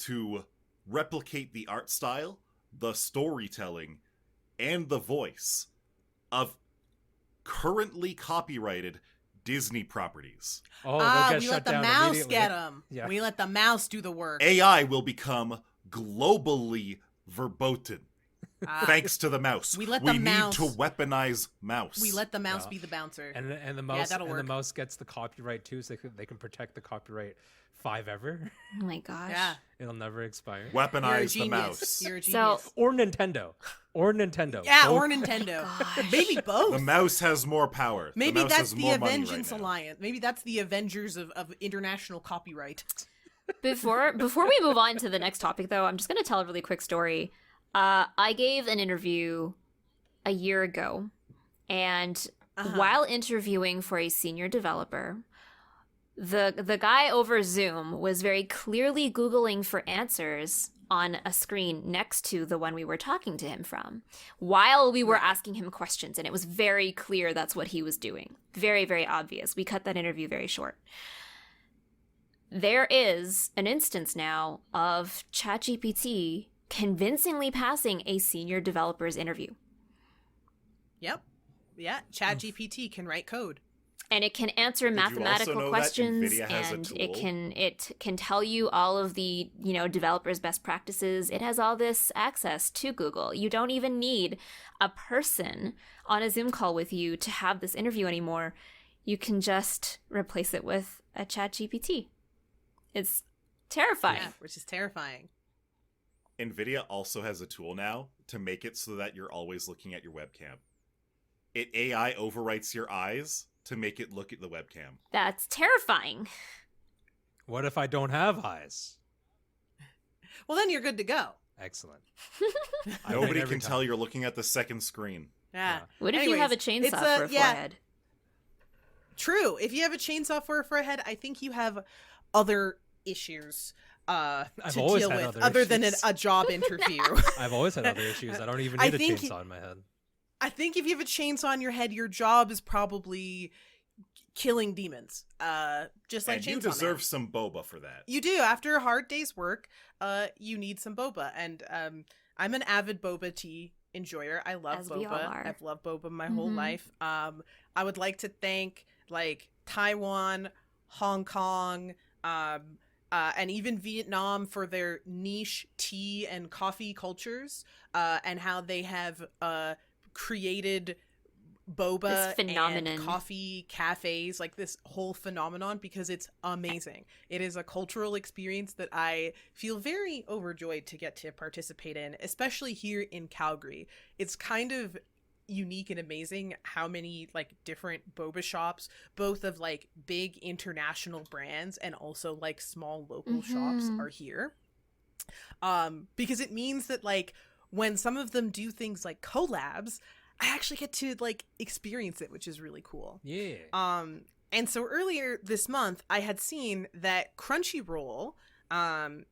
to replicate the art style, the storytelling, and the voice of currently copyrighted Disney properties.
Oh, they'll get
we
shut
let the
down
mouse
immediately.
get them.
Yeah.
We let the mouse do the work.
AI will become globally verboten. Thanks to the mouse.
We let the mouse...
need to weaponize mouse.
We let the mouse be the bouncer.
And the mouse
that'll
and
work.
the mouse gets the copyright too, so they can protect the copyright forever.
Oh my gosh.
Yeah.
It'll never expire.
Weaponize the mouse.
You're a
So-
genius.
Or Nintendo.
Yeah,
Both.
or Nintendo. Maybe both.
The mouse has more power.
Maybe
mouse
that's
has
the
more money
Avengers
right now.
Alliance. Maybe that's the Avengers of international copyright.
Before we move on to the next topic, though, I'm just going to tell a really quick story. I gave an interview a year ago, and while interviewing for a senior developer, the guy over Zoom was very clearly Googling for answers on a screen next to the one we were talking to him from while we were asking him questions, and it was very clear that's what he was doing. Very, very obvious. We cut that interview very short. There is an instance now of ChatGPT convincingly passing a senior developer's interview.
Yep. Yeah, ChatGPT can write code.
And it can answer mathematical questions, and it can tell you all of the, developers' best practices. It has all this access to Google. You don't even need a person on a Zoom call with you to have this interview anymore. You can just replace it with a ChatGPT. It's terrifying.
Yeah, which is terrifying.
NVIDIA also has a tool now to make it so that you're always looking at your webcam. It AI overwrites your eyes to make it look at the webcam.
That's terrifying.
What if I don't have eyes?
Well, then you're good to go.
Excellent.
Nobody can tell you're looking at the second screen.
Yeah.
What if you have a chainsaw for a forehead?
True. If you have a chainsaw for a forehead, I think you have other issues to deal with other than a job interview.
I've always had other issues. I don't even need a chainsaw in my head.
I think if you have a chainsaw on your head, your job is probably killing demons. Just like
and
Chainsaw
you deserve
Man.
some boba for that.
You do. After a hard day's work, you need some boba. And I'm an avid boba tea enjoyer. I love
As we all
boba.
are.
I've loved boba my whole life. I would like to thank Taiwan, Hong Kong, and even Vietnam for their niche tea and coffee cultures, and how they have created boba and coffee cafes, like this whole phenomenon, because it's amazing. It is a cultural experience that I feel very overjoyed to get to participate in, especially here in Calgary. It's kind of unique and amazing how many like different boba shops, both of like big international brands and also like small local shops, are here. Because it means that like when some of them do things like collabs, I actually get to like experience it, which is really cool.
Yeah.
And so earlier this month, I had seen that Crunchyroll,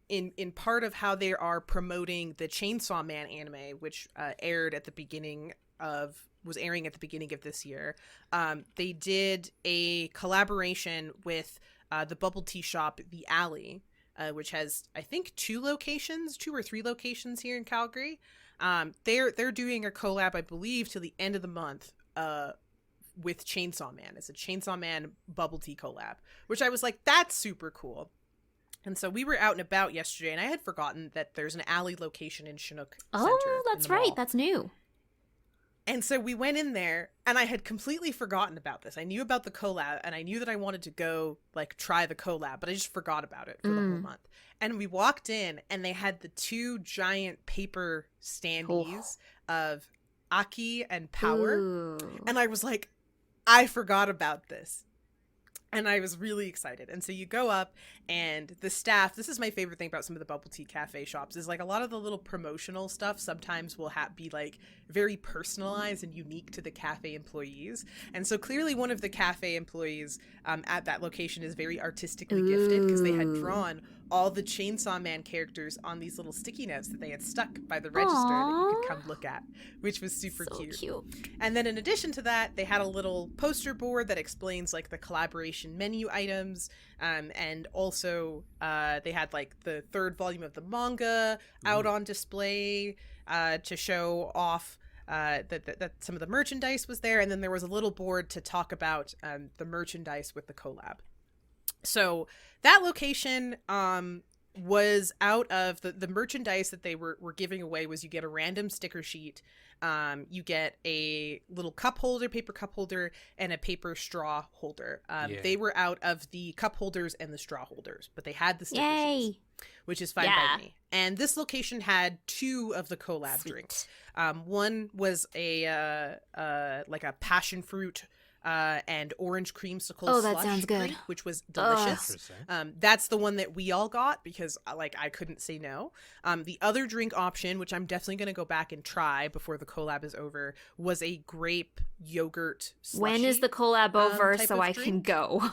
in part of how they are promoting the Chainsaw Man anime, which was airing at the beginning of this year, they did a collaboration with the bubble tea shop, The Alley, which has I think 2 or 3 locations here in Calgary. They're doing a collab, I believe, till the end of the month, with Chainsaw Man. It's a Chainsaw Man bubble tea collab, which I was like, that's super cool. And so we were out and about yesterday, and I had forgotten that there's an Alley location in Chinook Center.
Oh, that's right. That's new.
And so we went in there, and I had completely forgotten about this. I knew about the collab, and I knew that I wanted to go, like, try the collab, but I just forgot about it for the whole month. And we walked in, and they had the 2 giant paper standees of Aki and Power.
Ooh.
And I was like, I forgot about this. And I was really excited. And so you go up, and the staff, this is my favorite thing about some of the bubble tea cafe shops, is like a lot of the little promotional stuff sometimes will be like very personalized and unique to the cafe employees. And so clearly one of the cafe employees at that location is very artistically gifted, because they had drawn all the Chainsaw Man characters on these little sticky notes that they had stuck by the register that you could come look at, which was super cute. And then in addition to that, they had a little poster board that explains like the collaboration menu items, and also they had like the 3rd volume of the manga out on display to show off that some of the merchandise was there, and then there was a little board to talk about the merchandise with the collab. So that location was out of the merchandise that they were giving away. Was you get a random sticker sheet, you get a little cup holder, paper cup holder, and a paper straw holder. They were out of the cup holders and the straw holders, but they had the sticker sheets, which is fine by me. And this location had 2 of the collab drinks. One was a like a passion fruit and orange creamsicle slush
sounds good.
drink, which was delicious. That's the one that we all got because like I couldn't say no. The other drink option, which I'm definitely going to go back and try before the collab is over, was a grape yogurt slushy.
When is the collab over so I can go?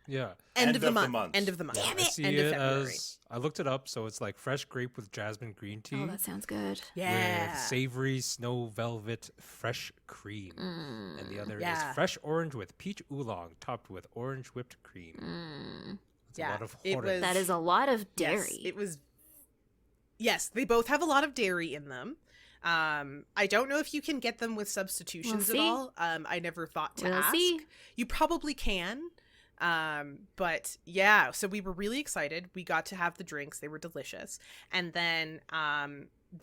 Yeah.
End of the month. End of the month.
Damn it.
I see
End of
it
February.
as I looked it up, so it's like fresh grape with jasmine green tea.
Oh, that sounds good.
Yeah.
With savory snow velvet fresh cream. And the other is fresh orange with peach oolong topped with orange whipped cream. That's a lot of horror.
That is a lot of dairy.
Yes, it was. Yes, they both have a lot of dairy in them. I don't know if you can get them with substitutions at all. I never thought to ask.
See.
You probably can. But yeah, so we were really excited. We got to have the drinks. They were delicious. And then,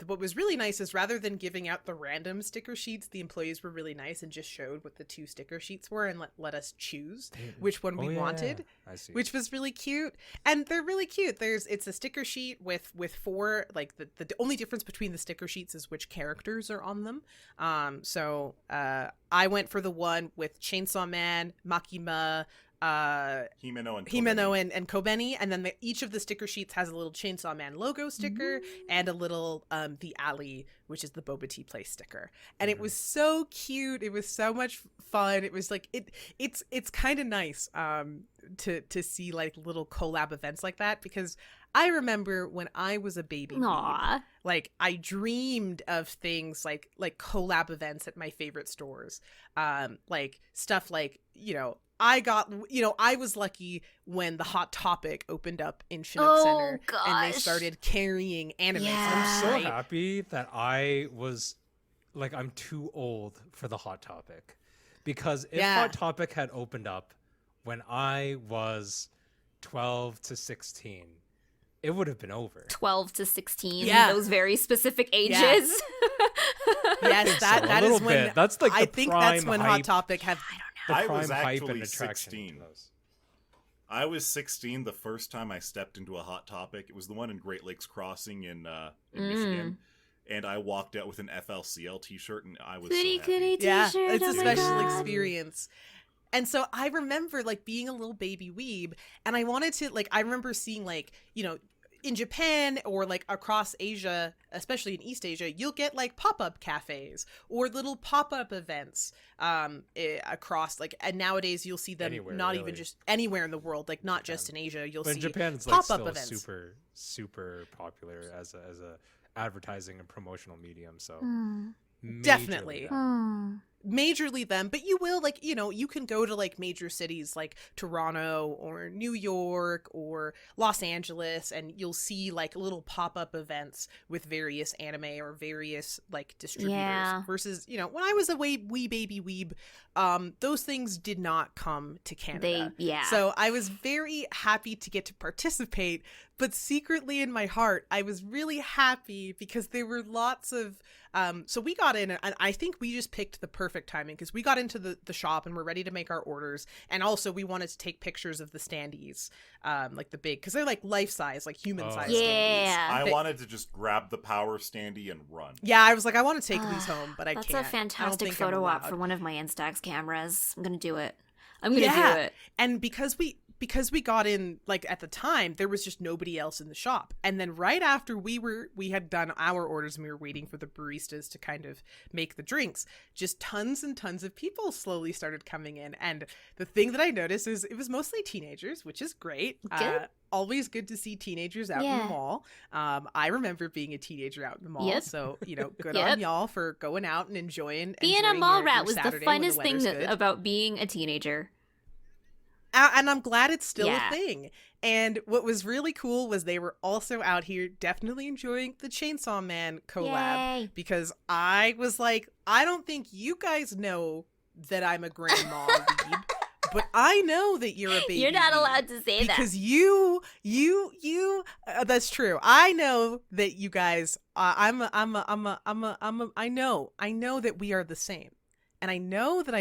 what was really nice is rather than giving out the random sticker sheets, the employees were really nice and just showed what the 2 sticker sheets were and let us choose which one we wanted, which was really cute. And they're really cute. It's a sticker sheet with 4, like the only difference between the sticker sheets is which characters are on them. So I went for the one with Chainsaw Man, Makima, Himeno and Kobeni, and then each of the sticker sheets has a little Chainsaw Man logo sticker and a little The Alley, which is the boba tea place sticker. And it was so cute. It was so much fun. It was like it's kind of nice to see like little collab events like that, because I remember when I was a baby, like I dreamed of things like collab events at my favorite stores, like stuff like, I was lucky when the Hot Topic opened up in Chinook Center and they started carrying anime.
I'm so happy that I was like, I'm too old for the Hot Topic, because if Hot Topic had opened up when I was 12 to 16, it would have been over.
12 to 16,
Yeah.
those very specific ages.
Yes, that
a
is
little
when
bit. That's like
I
the
think
prime
that's when
hype.
Hot Topic have.
The
I
prime
was
hype
actually
and attraction
16.
to those.
I was 16 the first time I stepped into a Hot Topic. It was the one in Great Lakes Crossing in Michigan. And I walked out with an FLCL t-shirt, and I was
Goody
so happy.
goody
Yeah,
t-shirt.
it's
oh
a
my
special
God.
experience. And so I remember like being a little baby weeb, and I wanted to like I remember seeing like, you know, in Japan or like across Asia, especially in East Asia, you'll get like pop-up cafes or little pop-up events across like, and nowadays you'll see them
Anywhere,
not
really.
even just anywhere in the world, like not just in Asia. You'll
But
see
in Japan, it's like
pop-up
still
events.
super popular as a advertising and promotional medium. So majorly
Definitely.
them.
Majorly them, but you will like, you know, you can go to like major cities like Toronto or New York or Los Angeles, and you'll see like little pop-up events with various anime or various like distributors.
Yeah.
Versus, you know, when I was a wee baby weeb, those things did not come to Canada.
Yeah.
So I was very happy to get to participate, but secretly in my heart, I was really happy because there were lots of so we got in, and I think we just picked the perfect timing because we got into the shop and we're ready to make our orders. And also we wanted to take pictures of the standees, like the big, because they're like life-size, like human-size standees.
Yeah.
I wanted to just grab the power standee and run.
Yeah, I was like, I want to take these home, but I
That's
can't.
a
I don't
fantastic
think I'm
photo op
allowed.
for one of my Instax cameras. I'm gonna do it. I'm gonna
Yeah.
do it.
And because we got in like at the time, there was just nobody else in the shop. And then right after we had done our orders and we were waiting for the baristas to kind of make the drinks, just tons and tons of people slowly started coming in. And the thing that I noticed is it was mostly teenagers, which is great.
Good.
Always good to see teenagers out in
Yeah.
the mall. I remember being a teenager out in the mall.
Yep.
So, you know, good
Yep.
on y'all for going out and enjoying
Being a mall rat
your
was the
Saturday when
funnest thing
weather's good.
about being a teenager.
And I'm glad it's still
Yeah.
a thing. And what was really cool was they were also out here definitely enjoying the Chainsaw Man collab.
Yay.
Because I was like, I don't think you guys know that I'm a grandma weeb, but I know that you're a baby.
You're not
weeb.
allowed to say that.
Because you, that's true. I know that you guys, I know that we are the same. And I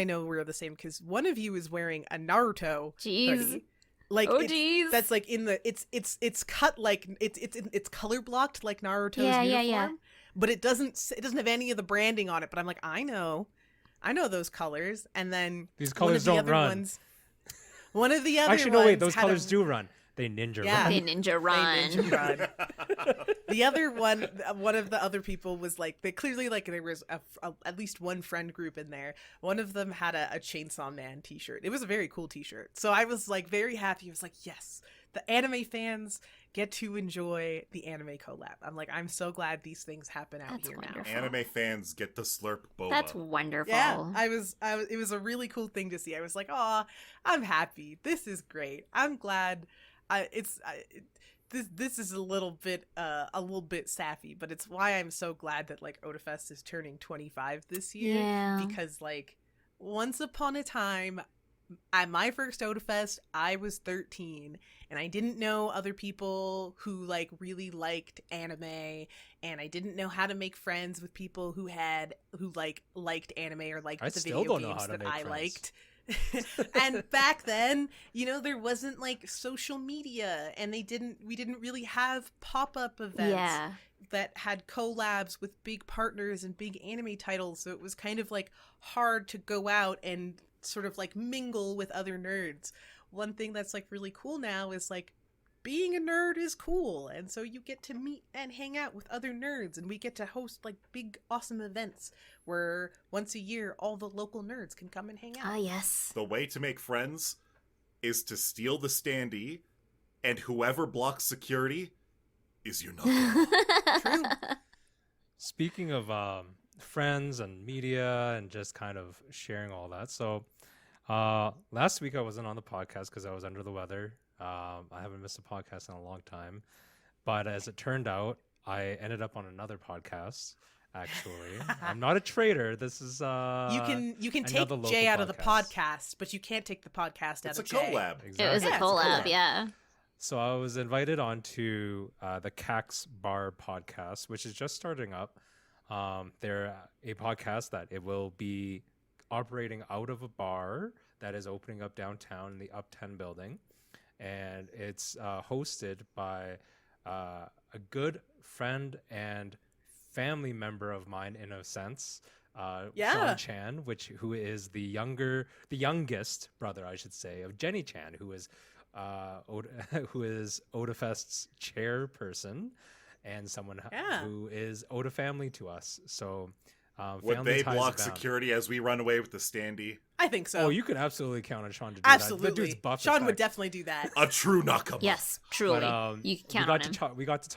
know we're the same because one of you is wearing a Naruto
Jeez.
hoodie. Like,
Oh,
it's-
jeez.
that's like in the, it's cut like, it's color blocked like Naruto's
Yeah,
uniform.
yeah.
But it doesn't have any of the branding on it. But I'm like, I know those colors. And then
These
one of
colors
the
don't
other
run.
ones, one of the other
Actually, no, wait.
ones
Those
had
colors
a-
do run. They ninja
Yeah.
run.
They ninja run.
They ninja run. The other one of the other people was like, they clearly like there was at least one friend group in there. One of them had a Chainsaw Man t-shirt. It was a very cool t-shirt. So I was like very happy. I was like, yes, the anime fans get to enjoy the anime collab. I'm like, I'm so glad these things happen out
That's
here
wonderful.
now.
Anime fans get to slurp boba.
That's wonderful.
Yeah, I was. It was a really cool thing to see. I was like, "Oh, I'm happy. This is great. I'm glad." This is a little bit sappy, but it's why I'm so glad that like Otafest is turning 25 this year.
Yeah.
Because like once upon a time, at my first Otafest, I was 13 and I didn't know other people who like really liked anime, and I didn't know how to make friends with people who liked anime or liked
I
the
still
video
don't know
games
how to
that
make
I
friends.
liked. And back then, you know, there wasn't like social media, and we didn't really have pop-up events
Yeah.
that had collabs with big partners and big anime titles. So it was kind of like hard to go out and sort of like mingle with other nerds. One thing that's like really cool now is like being a nerd is cool, and so you get to meet and hang out with other nerds, and we get to host like big awesome events where once a year all the local nerds can come and hang out.
Ah, yes.
The way to make friends is to steal the standee, and whoever blocks security is your number.
True.
Speaking of friends and media and just kind of sharing all that. So last week I wasn't on the podcast because I was under the weather. I haven't missed a podcast in a long time. But as it turned out, I ended up on another podcast. Actually, I'm not a traitor. This is
You can take
another
Jay
local
out of the
podcast.
podcast, but you can't take the podcast out
It's
of
a
Jay.
collab.
Exactly.
It was a
Yeah, it's a
collab,
collab.
yeah.
So I was invited onto the KaksBarPodcast, which is just starting up. They're a podcast that it will be operating out of a bar that is opening up downtown in the Up 10 building. And it's hosted by a good friend and family member of mine, in a sense, Sean Chan, who is the youngest brother, I should say, of Jenny Chan, who is Otafest's chairperson and someone who is Ota family to us. So
Would
family
they
ties
block
abound.
security as we run away with the standee?
I think so.
Oh, you could absolutely count on Sean to do
Absolutely.
that. The dude's buff as
Sean would
heck.
definitely do that.
A true nakama.
Yes, truly.
But,
you can count on him.
We got to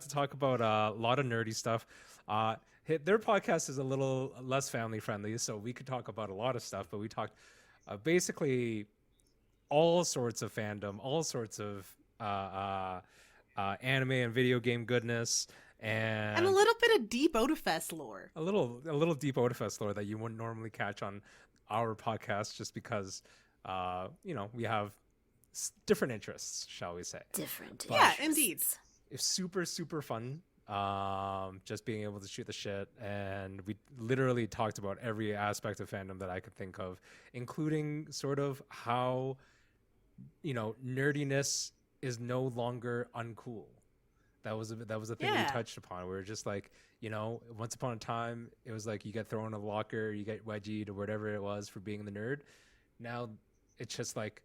talk about a lot of nerdy stuff. Their podcast is a little less family friendly, so we could talk about a lot of stuff. But we talked basically all sorts of fandom, all sorts of anime and video game goodness, and
a little bit of deep Otafest lore.
a little deep Otafest lore that you wouldn't normally catch on our podcast, just because we have different interests, shall we say.
Different.
Yeah,
interests.
indeed.
It's super fun, just being able to shoot the shit, and we literally talked about every aspect of fandom that I could think of, including sort of how nerdiness is no longer uncool. That was a thing we touched upon. We were just like, once upon a time it was like you get thrown in a locker, you get wedgied or whatever it was for being the nerd. Now it's just like,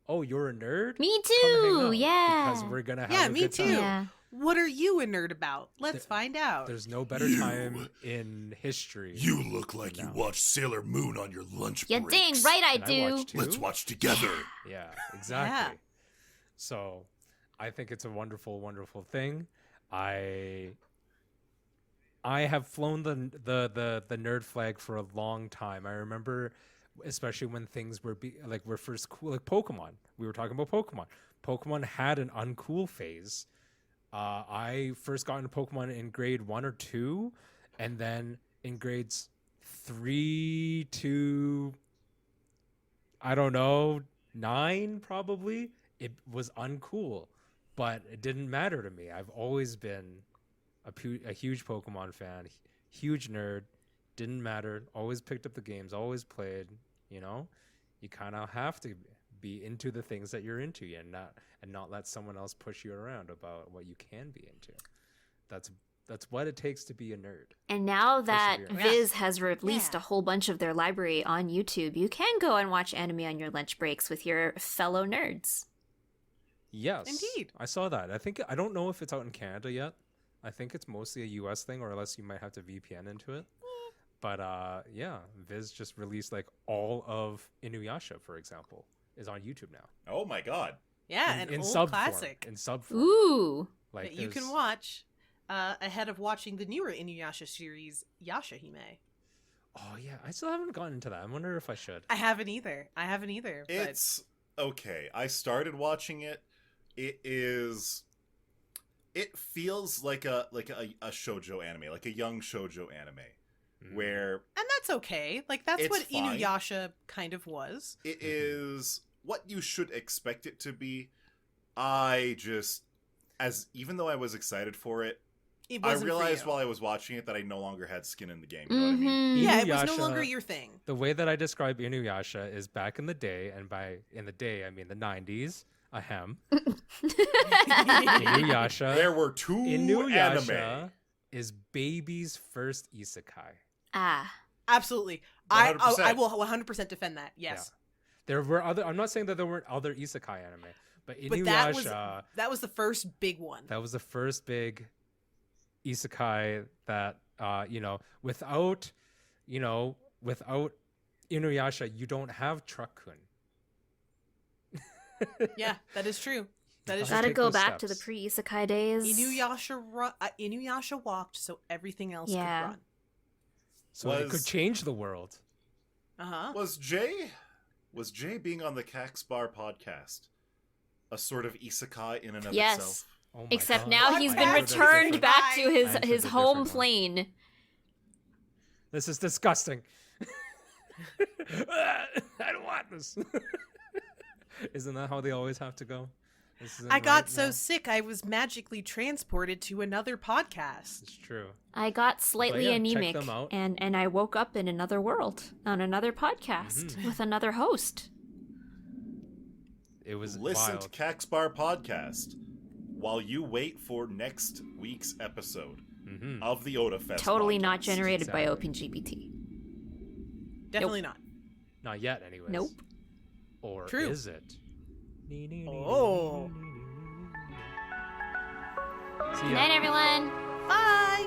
oh, you're a nerd?
Me
Come hang
too.
out,
Yeah.
because we're gonna have
Yeah,
a
me
good
too.
time.
Yeah.
What are you a nerd about? Let's find out.
There's no better
You-
time in history.
You look like you
No.
watched Sailor Moon on your lunch
Yeah,
breaks.
dang right I
And
do.
watch too.
Let's watch together.
Yeah, exactly. So I think it's a wonderful, wonderful thing. I have flown the nerd flag for a long time. I remember, especially when things were were first cool, like Pokemon. We were talking about Pokemon. Pokemon had an uncool phase. I first got into Pokemon in grade 1 or 2, and then in grades 3 to, I don't know, 9 probably, it was uncool, but it didn't matter to me. I've always been a huge Pokemon fan, huge nerd. Didn't matter. Always picked up the games, always played. You kind of have to be into the things that you're into, and not let someone else push you around about what you can be into. That's what it takes to be a nerd.
And now that
Perseverance.
Viz has released
Yeah.
a whole bunch of their library on YouTube, you can go and watch anime on your lunch breaks with your fellow nerds.
Yes,
Indeed.
I saw that. I don't know if it's out in Canada yet. I think it's mostly a US thing, or unless you might have to VPN into it. But yeah, Viz just released like all of Inuyasha, for example, is on YouTube now.
Oh my god.
Yeah,
in
an old
sub
classic
form, in sub form.
Ooh.
Like
that you can
there's-
watch ahead of watching the newer Inuyasha series, Yashahime.
Oh yeah, I still haven't gotten into that. I wonder if I should.
I haven't either. But
It's okay. I started watching it. It feels like a shoujo anime, like a young shoujo anime, where
and that's okay. Like that's
It's
what
fine.
Inuyasha kind of was.
it is what you should expect it to be. Even though I was excited for it,
It
I
wasn't for
realized
you.
while I was watching it that I no longer had skin in the game. You know what I mean?
Mhm.
Yeah, it was no
Inuyasha-
longer your thing.
The way that I describe Inuyasha is back in the day, and by in the day I mean the 90s. Ahem. Inuyasha.
There were two
Inuyasha
anime.
is baby's first isekai.
Ah.
Absolutely. I
100%.
will 100% defend that. Yes.
There were other. I'm not saying that there weren't other isekai anime, but
But that was
Inuyasha.
that was the first big one.
That was the first big isekai that without Inuyasha you don't have Truck-kun.
Yeah, that is true. That is
Gotta
Gotta
take
go
those
back to the
steps.
pre-isekai days.
Inuyasha walked so everything else
Yeah.
could run.
So it could change the world.
Uh-huh.
Was Jay being on the KaksBarPodcast a sort of isekai in and of
Yes.
itself?
Oh my
Except
God.
now
What
he's
the
been
heck?
returned back to
I answered
his
a
home
different one.
plane.
This is disgusting. I don't want this. Isn't that how they always have to go?
I got so sick I was magically transported to another podcast.
It's true.
I got slightly
Check
anemic,
them out.
and I woke up in another world on another podcast with another host.
It was
Listen
wild.
to KaksBarPodcast while you wait for next week's episode of the Otafest.
Totally
podcast.
not generated by
Exactly.
OpenGPT.
Definitely not.
Not yet, anyways.
Nope.
Or
True.
is it?
Oh.
See
Good
ya.
night, everyone.
Bye.